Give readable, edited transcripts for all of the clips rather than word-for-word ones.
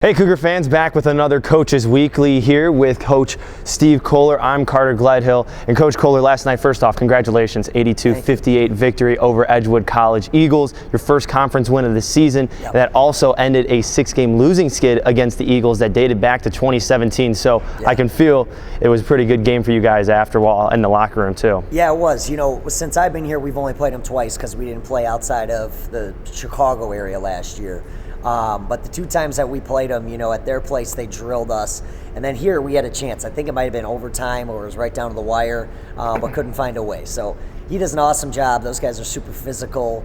Hey Cougar fans, back with another Coaches Weekly here with Coach Steve Kohler. I'm Carter Gledhill. And Coach Kohler, last night, first off, congratulations, 82-58 victory over Edgewood College Eagles, your first conference win of the season. Yep. That also ended a 6-game losing skid against the Eagles that dated back to 2017. So I can feel it was a pretty good game for you guys after all in the locker room too. Yeah, it was. You know, since I've been here, we've only played them twice because we didn't play outside of the Chicago area last year. But the two times that we played them, you know, at their place, they drilled us. And then here we had a chance. I think it might have been overtime or it was right down to the wire, but couldn't find a way. So he does an awesome job. Those guys are super physical.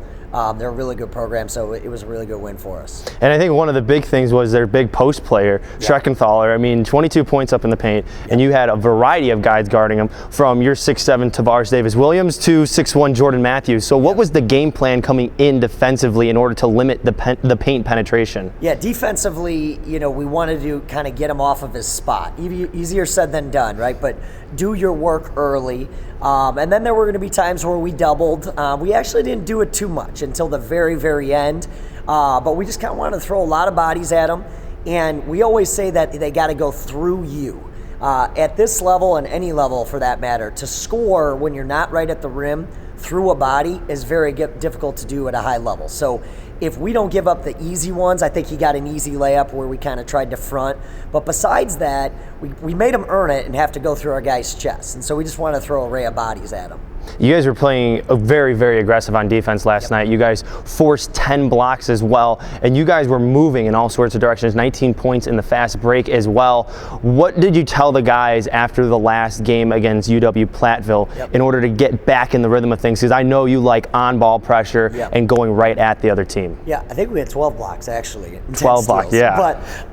They're a really good program, so it was a really good win for us. And I think one of the big things was their big post player, Schreckenthaler. I mean, 22 points up in the paint, and you had a variety of guys guarding him, from your 6'7" Tavares Davis-Williams to 6'1" Jordan Matthews. So what was the game plan coming in defensively in order to limit the paint penetration? Yeah, defensively, you know, we wanted to kind of get him off of his spot. Easier said than done, right? But do your work early. And then there were going to be times where we doubled. We actually didn't do it too much until the very, very end. But we just kind of wanted to throw a lot of bodies at them. And we always say that they got to go through you. At this level and any level for that matter, to score when you're not right at the rim through a body is very difficult to do at a high level. So if we don't give up the easy ones, I think he got an easy layup where we kind of tried to front. But besides that, we made him earn it and have to go through our guy's chest. And so we just want to throw an array of bodies at him. You guys were playing very, very aggressive on defense last night. You guys forced 10 blocks as well, and you guys were moving in all sorts of directions, 19 points in the fast break as well. What did you tell the guys after the last game against UW-Platteville in order to get back in the rhythm of things? Because I know you like on-ball pressure and going right at the other team. Yeah, I think we had 12 blocks actually. 12 blocks, yeah. But,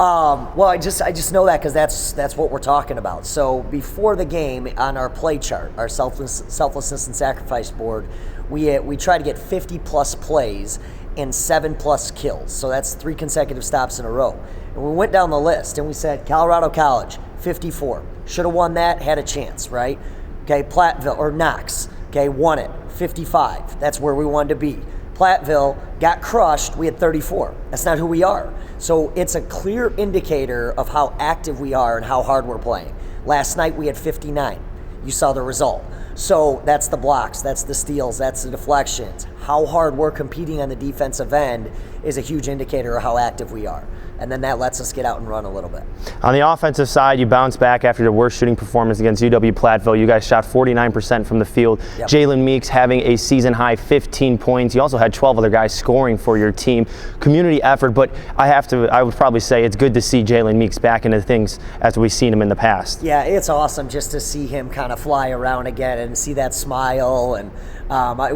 well, I just know that because that's what we're talking about. So before the game, on our play chart, our selflessness and sacrifice board, we try to get 50+ plays and 7+ kills. So that's 3 consecutive stops in a row. And we went down the list and we said, Colorado College, 54. Should have won that, had a chance, right? Okay, Platteville, or Knox, okay, won it, 55. That's where we wanted to be. Platteville got crushed, we had 34. That's not who we are. So it's a clear indicator of how active we are and how hard we're playing. Last night we had 59. You saw the result. So that's the blocks, that's the steals, that's the deflections. How hard we're competing on the defensive end is a huge indicator of how active we are. And then that lets us get out and run a little bit. On the offensive side, you bounced back after the worst shooting performance against UW-Platteville. You guys shot 49% from the field. Jalen Meeks having a season-high 15 points. You also had 12 other guys scoring for your team. Community effort, but I would probably say it's good to see Jalen Meeks back into things as we've seen him in the past. Yeah, it's awesome just to see him kind of fly around again and see that smile. And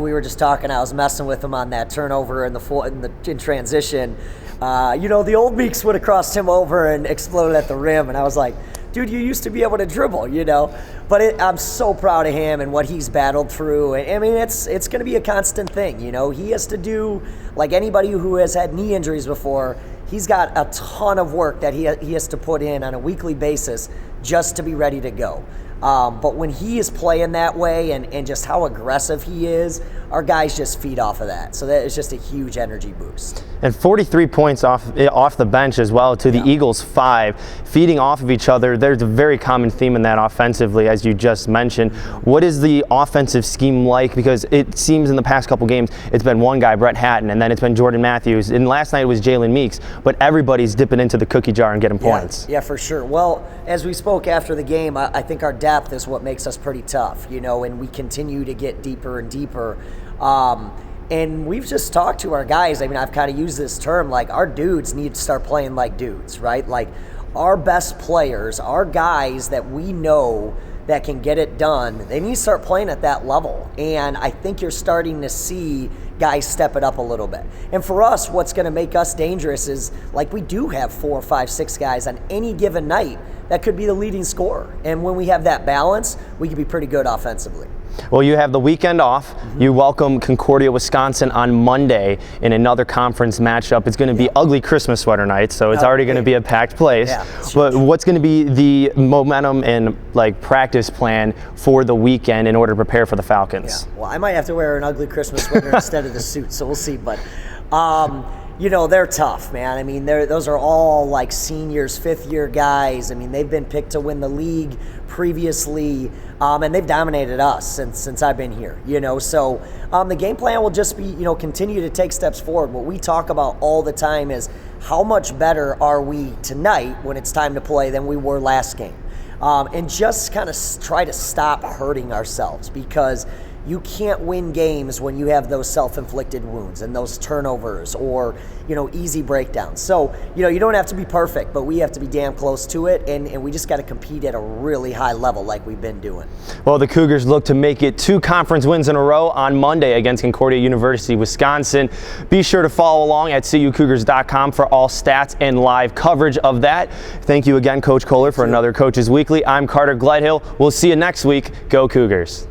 we were just talking, I was messing with him on that turnover in transition. You know, the old Meeks would have crossed him over and exploded at the rim, and I was like, dude, you used to be able to dribble, you know. But I'm so proud of him and what he's battled through. I mean, it's going to be a constant thing, you know. He has to do, like anybody who has had knee injuries before, he's got a ton of work that he has to put in on a weekly basis just to be ready to go. But when he is playing that way and just how aggressive he is, our guys just feed off of that. So that is just a huge energy boost. And 43 points off the bench as well to the Eagles 5, feeding off of each other. There's a very common theme in that offensively, as you just mentioned. What is the offensive scheme like? Because it seems in the past couple games it's been one guy, Brett Hatton, and then it's been Jordan Matthews, and last night it was Jalen Meeks, but everybody's dipping into the cookie jar and getting points. Yeah, for sure. Well, as we spoke after the game, I think our depth is what makes us pretty tough, you know, and we continue to get deeper and deeper. And we've just talked to our guys. I mean, I've kind of used this term, like our dudes need to start playing like dudes, right? Like our best players, our guys that we know that can get it done, they need to start playing at that level. And I think you're starting to see guys step it up a little bit. And for us, what's going to make us dangerous is, like, we do have 4, 5, 6 guys on any given night that could be the leading scorer. And when we have that balance, we can be pretty good offensively. Well, you have the weekend off. You welcome Concordia, Wisconsin on Monday in another conference matchup. It's going to be ugly Christmas sweater night, so it's already going to be a packed place. But what's going to be the momentum and practice plan for the weekend in order to prepare for the Falcons? Well, I might have to wear an ugly Christmas sweater instead of the suit, so we'll see. But You know, they're tough, man. I mean, those are all like seniors, fifth-year guys. I mean, they've been picked to win the league previously, and they've dominated us since I've been here. You know, so the game plan will just be, you know, continue to take steps forward. What we talk about all the time is how much better are we tonight when it's time to play than we were last game, and just kind of try to stop hurting ourselves, because you can't win games when you have those self-inflicted wounds and those turnovers or, you know, easy breakdowns. So, you know, you don't have to be perfect, but we have to be damn close to it, and we just got to compete at a really high level like we've been doing. Well, the Cougars look to make it 2 conference wins in a row on Monday against Concordia University, Wisconsin. Be sure to follow along at cucougars.com for all stats and live coverage of that. Thank you again, Coach Kohler, for another Coaches Weekly. I'm Carter Gledhill. We'll see you next week. Go Cougars.